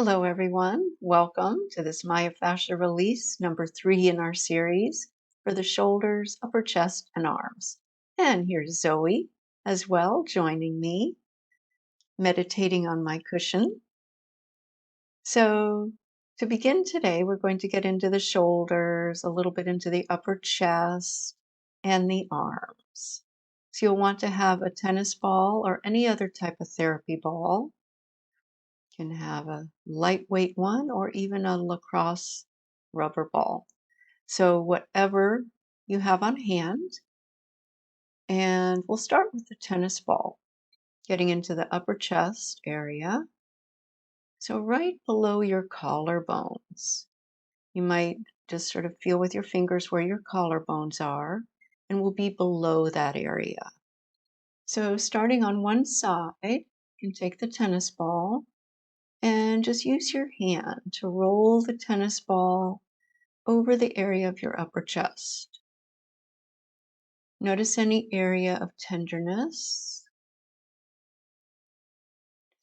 Hello, everyone. Welcome to this myofascial release number 3 in our series for the shoulders, upper chest, and arms. And here's Zoe as well, joining me, meditating on my cushion. So, to begin today, we're going to get into the shoulders, a little bit into the upper chest, and the arms. So, you'll want to have a tennis ball or any other type of therapy ball. Can have a lightweight one or even a lacrosse rubber ball. So whatever you have on hand, and we'll start with the tennis ball, getting into the upper chest area. So right below your collarbones, you might just sort of feel with your fingers where your collarbones are, and will be below that area. So starting on one side, you can take the tennis ball and just use your hand to roll the tennis ball over the area of your upper chest. Notice any area of tenderness.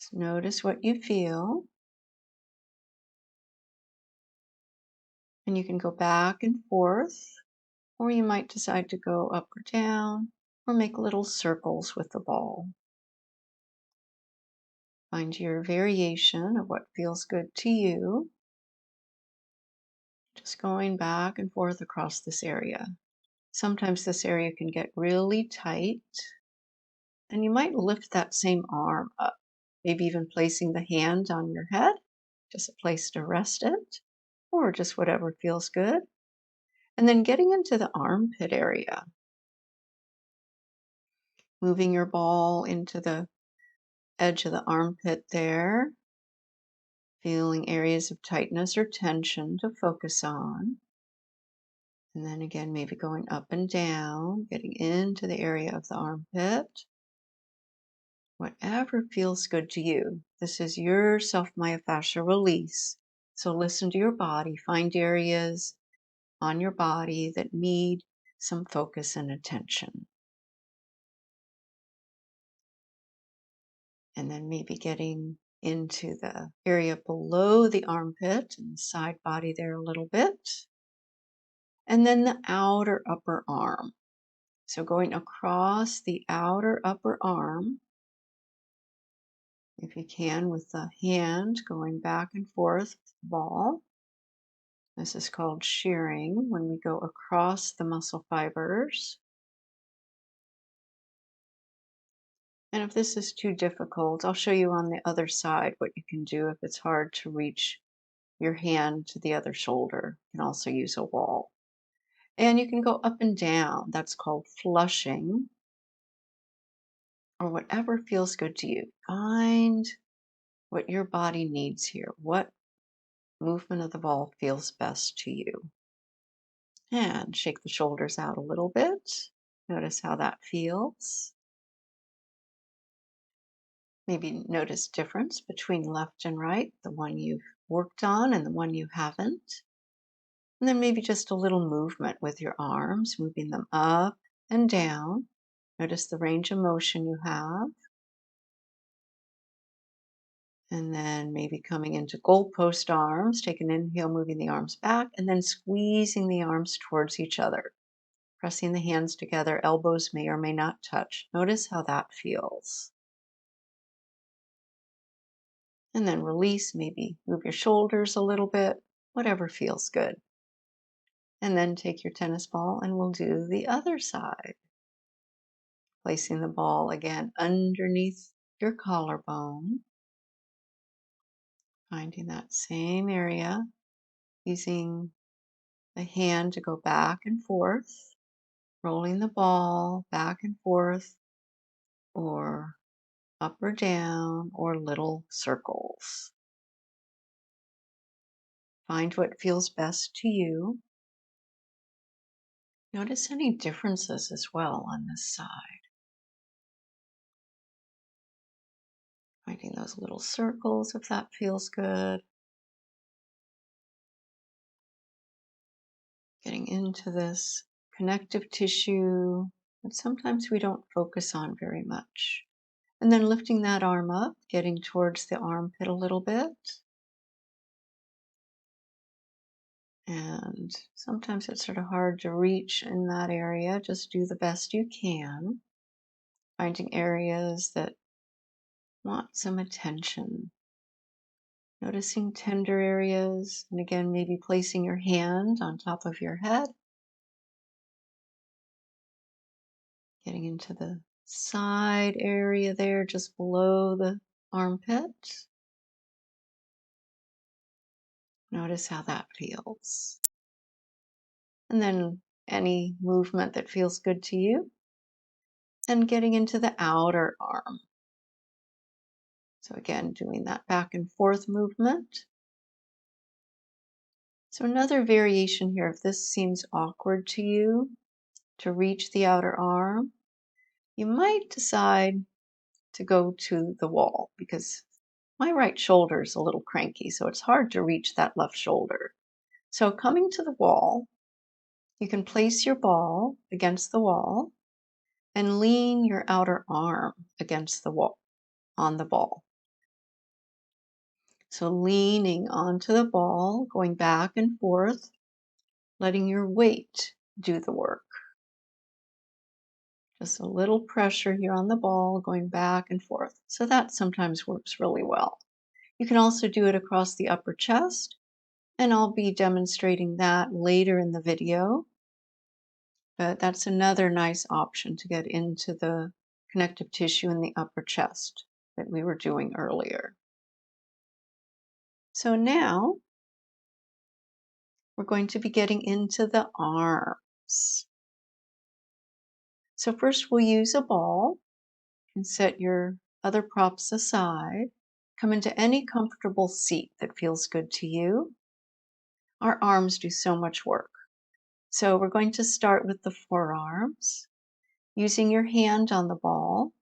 Just notice what you feel. And you can go back and forth, or you might decide to go up or down, or make little circles with the ball. Find your variation of what feels good to you. Just going back and forth across this area. Sometimes this area can get really tight, and you might lift that same arm up, maybe even placing the hand on your head, just a place to rest it, or just whatever feels good. And then getting into the armpit area, moving your ball into the edge of the armpit there, feeling areas of tightness or tension to focus on. And then again, maybe going up and down, getting into the area of the armpit. Whatever feels good to you. This is your self-myofascial release. So listen to your body. Find areas on your body that need some focus and attention. And then maybe getting into the area below the armpit and the side body there a little bit. And then the outer upper arm. So going across the outer upper arm, if you can, with the hand going back and forth with the ball. This is called shearing when we go across the muscle fibers. And if this is too difficult, I'll show you on the other side what you can do if it's hard to reach your hand to the other shoulder. You can also use a wall. And you can go up and down. That's called flushing, or whatever feels good to you. Find what your body needs here. What movement of the ball feels best to you. And shake the shoulders out a little bit. Notice how that feels. Maybe notice difference between left and right, the one you've worked on and the one you haven't. And then maybe just a little movement with your arms, moving them up and down. Notice the range of motion you have. And then maybe coming into goalpost arms, take an inhale, moving the arms back, and then squeezing the arms towards each other. Pressing the hands together, elbows may or may not touch. Notice how that feels. And then release, maybe move your shoulders a little bit, whatever feels good. And then take your tennis ball and we'll do the other side. Placing the ball again underneath your collarbone. Finding that same area. Using the hand to go back and forth. Rolling the ball back and forth. Or up or down, or little circles. Find what feels best to you. Notice any differences as well on this side. Finding those little circles if that feels good. Getting into this connective tissue that sometimes we don't focus on very much. And then lifting that arm up, getting towards the armpit a little bit. And sometimes it's sort of hard to reach in that area. Just do the best you can, finding areas that want some attention. Noticing tender areas, and again, maybe placing your hand on top of your head, getting into the side area there just below the armpit. Notice how that feels. And then any movement that feels good to you. And getting into the outer arm. So again, doing that back and forth movement. So another variation here, if this seems awkward to you to reach the outer arm, you might decide to go to the wall because my right shoulder is a little cranky, so it's hard to reach that left shoulder. So coming to the wall, you can place your ball against the wall and lean your outer arm against the wall on the ball. So leaning onto the ball, going back and forth, letting your weight do the work. Just a little pressure here on the ball, going back and forth. So that sometimes works really well. You can also do it across the upper chest, and I'll be demonstrating that later in the video. But that's another nice option to get into the connective tissue in the upper chest that we were doing earlier. So now we're going to be getting into the arms. So first we'll use a ball and set your other props aside. Come into any comfortable seat that feels good to you. Our arms do so much work. So we're going to start with the forearms, using your hand on the ball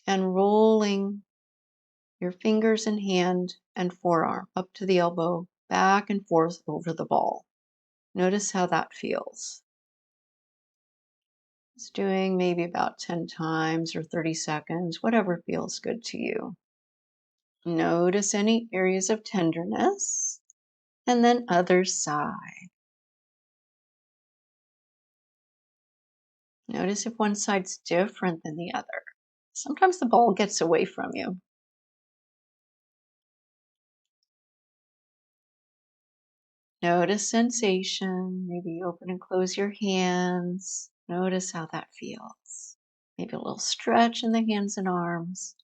and rolling your fingers and hand and forearm up to the elbow, back and forth over the ball. Notice how that feels. It's doing maybe about 10 times or 30 seconds, whatever feels good to you. Notice any areas of tenderness, and then other side. Notice if one side's different than the other. Sometimes the ball gets away from you. Notice sensation. Maybe open and close your hands. Notice how that feels. Maybe a little stretch in the hands and arms.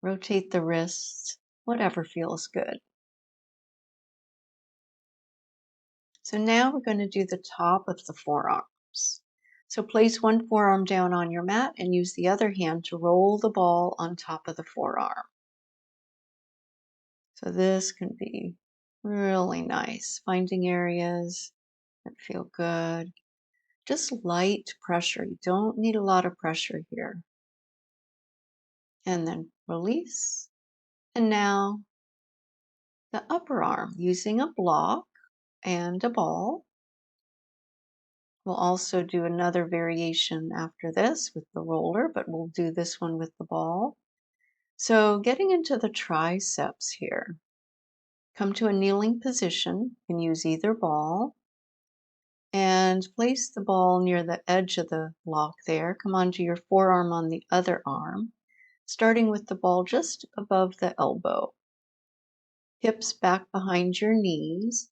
Rotate the wrists, whatever feels good. So now we're going to do the top of the forearms. So place one forearm down on your mat and use the other hand to roll the ball on top of the forearm. So this can be really nice, finding areas that feel good. Just light pressure. You don't need a lot of pressure here. And then release. And now the upper arm using a block and a ball. We'll also do another variation after this with the roller, but we'll do this one with the ball. So getting into the triceps here. Come to a kneeling position and use either ball. And place the ball near the edge of the block there. Come onto your forearm on the other arm, starting with the ball just above the elbow. Hips back behind your knees,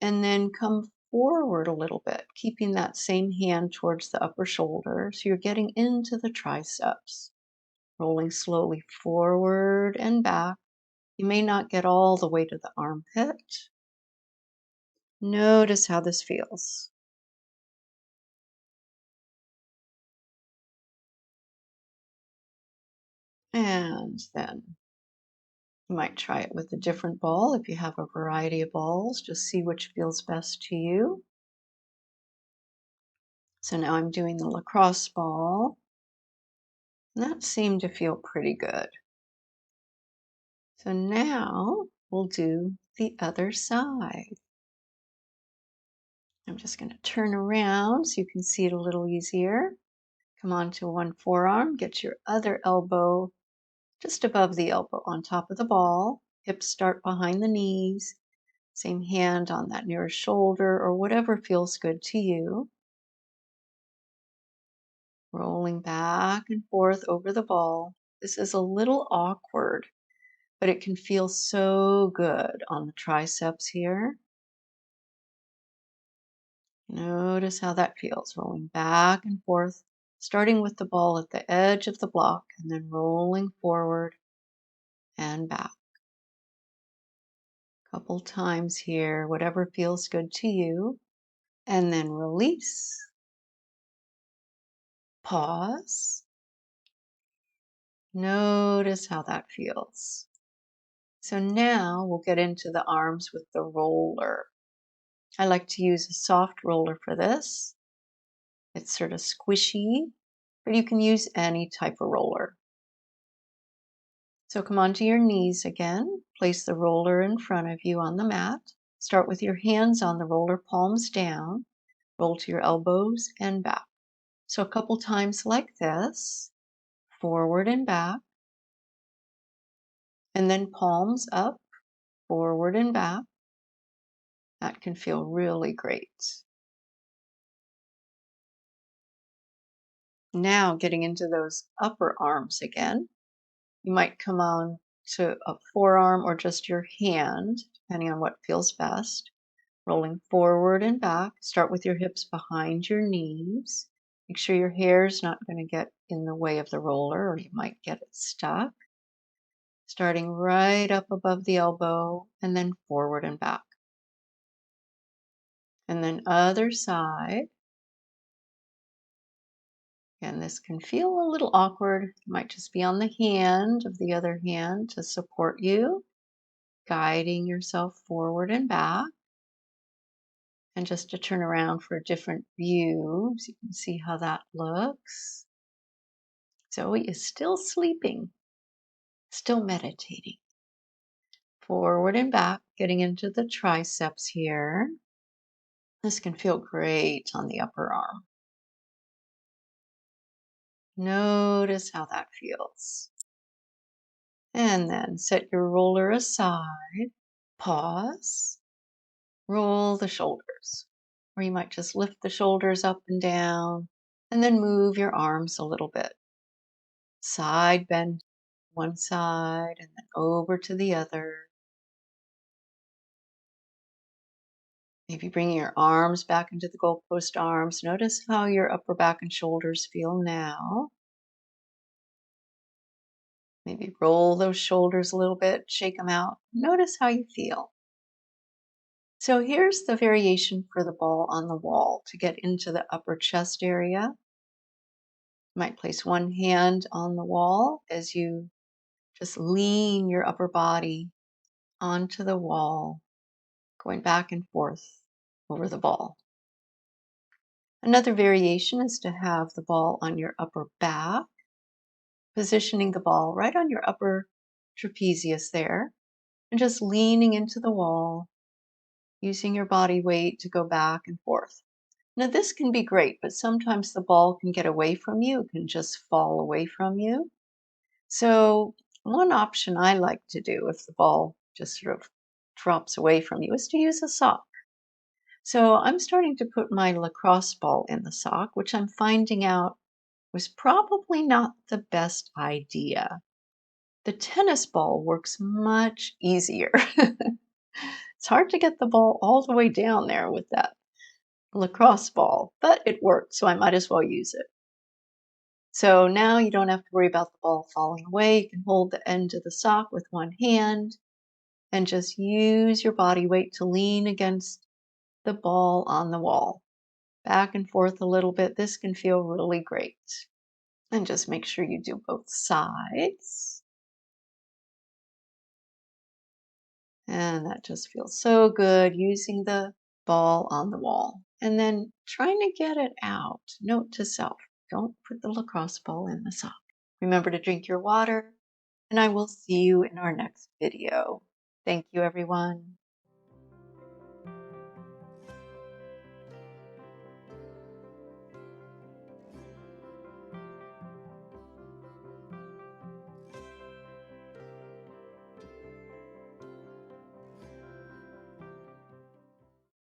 and then come forward a little bit, keeping that same hand towards the upper shoulder. So you're getting into the triceps, rolling slowly forward and back. You may not get all the way to the armpit. Notice how this feels. And then you might try it with a different ball if you have a variety of balls. Just see which feels best to you. So now I'm doing the lacrosse ball. And that seemed to feel pretty good. So now we'll do the other side. I'm just going to turn around so you can see it a little easier. Come on to one forearm, get your other elbow just above the elbow on top of the ball. Hips start behind the knees. Same hand on that nearest shoulder or whatever feels good to you. Rolling back and forth over the ball. This is a little awkward, but it can feel so good on the triceps here. Notice how that feels, rolling back and forth, starting with the ball at the edge of the block and then rolling forward and back. Couple times here, whatever feels good to you. And then release. Pause. Notice how that feels. So now we'll get into the arms with the roller. I like to use a soft roller for this. It's sort of squishy, but you can use any type of roller. So come onto your knees again. Place the roller in front of you on the mat. Start with your hands on the roller, palms down. Roll to your elbows and back. So a couple times like this, forward and back. And then palms up, forward and back. That can feel really great. Now getting into those upper arms again. You might come on to a forearm or just your hand, depending on what feels best. Rolling forward and back. Start with your hips behind your knees. Make sure your hair's not going to get in the way of the roller or you might get it stuck. Starting right up above the elbow and then forward and back. And then other side. And this can feel a little awkward. You might just be on the hand of the other hand to support you, guiding yourself forward and back. And just to turn around for a different view so you can see how that looks. Zoe is still sleeping, still meditating. Forward and back, getting into the triceps here. This can feel great on the upper arm. Notice how that feels. And then set your roller aside, pause, roll the shoulders. Or you might just lift the shoulders up and down, and then move your arms a little bit. Side bend one side and then over to the other. Maybe bringing your arms back into the goalpost arms. Notice how your upper back and shoulders feel now. Maybe roll those shoulders a little bit, shake them out. Notice how you feel. So here's the variation for the ball on the wall to get into the upper chest area. You might place one hand on the wall as you just lean your upper body onto the wall, going back and forth over the ball. Another variation is to have the ball on your upper back, positioning the ball right on your upper trapezius there, and just leaning into the wall, using your body weight to go back and forth. Now this can be great, but sometimes the ball can get away from you, it can just fall away from you. So one option I like to do if the ball just sort of drops away from you is to use a sock. So I'm starting to put my lacrosse ball in the sock, which I'm finding out was probably not the best idea. The tennis ball works much easier. It's hard to get the ball all the way down there with that lacrosse ball, but it works, so I might as well use it. So now you don't have to worry about the ball falling away. You can hold the end of the sock with one hand and just use your body weight to lean against the ball on the wall. Back and forth a little bit. This can feel really great. And just make sure you do both sides. And that just feels so good using the ball on the wall. And then trying to get it out. Note to self, don't put the lacrosse ball in the sock. Remember to drink your water, and I will see you in our next video. Thank you, everyone.